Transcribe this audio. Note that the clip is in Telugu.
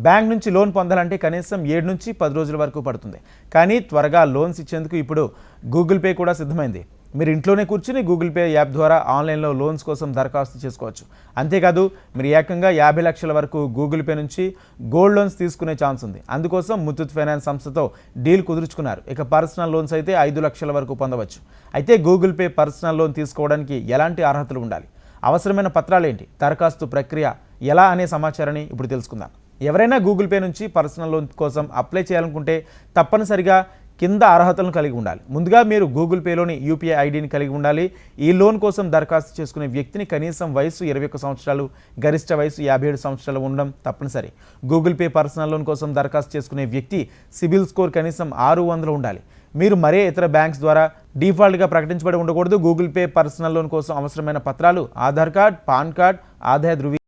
బ్యాంక్ నుంచి లోన్ పొందాలంటే కనీసం 7 నుంచి 10 రోజుల వరకు పడుతుంది. కానీ త్వరగా లోన్స్ ఇచ్చేందుకు ఇప్పుడు గూగుల్ పే కూడా సిద్ధమైంది. మీరు ఇంట్లోనే కూర్చుని గూగుల్ పే యాప్ ద్వారా ఆన్లైన్లో లోన్స్ కోసం దరఖాస్తు చేసుకోవచ్చు. అంతేకాదు మీరు ఏకంగా 50 లక్షల వరకు గూగుల్ పే నుంచి గోల్డ్ లోన్స్ తీసుకునే ఛాన్స్ ఉంది. అందుకోసం ముత్తూట్ ఫైనాన్స్ సంస్థతో డీల్ కుదుర్చుకున్నారు. ఇక పర్సనల్ లోన్స్ అయితే 5 లక్షల వరకు పొందవచ్చు. అయితే గూగుల్ పే పర్సనల్ లోన్ తీసుకోవడానికి ఎలాంటి అర్హతలు ఉండాలి, అవసరమైన పత్రాలు ఏంటి, దరఖాస్తు ప్రక్రియ ఎలా అనే సమాచారాన్ని ఇప్పుడు తెలుసుకుందాం. ఎవరైనా గూగుల్ పే నుంచి పర్సనల్ లోన్ కోసం అప్లై చేయాలనుకుంటే తప్పనిసరిగా కింద అర్హతలను కలిగి ఉండాలి. ముందుగా మీరు గూగుల్ పేలోని యూపీఐ ఐడిని కలిగి ఉండాలి. ఈ లోన్ కోసం దరఖాస్తు చేసుకునే వ్యక్తిని కనీసం వయసు 21 సంవత్సరాలు, గరిష్ట వయసు 57 సంవత్సరాలు ఉండడం తప్పనిసరి. గూగుల్ పే పర్సనల్ లోన్ కోసం దరఖాస్తు చేసుకునే వ్యక్తి సిబిల్ స్కోర్ కనీసం 600 ఉండాలి. మీరు మరే ఇతర బ్యాంక్స్ ద్వారా డిఫాల్ట్గా ప్రకటించబడి ఉండకూడదు. గూగుల్ పే పర్సనల్ లోన్ కోసం అవసరమైన పత్రాలు ఆధార్ కార్డ్, పాన్ కార్డ్, ఆదాయ ధృవీ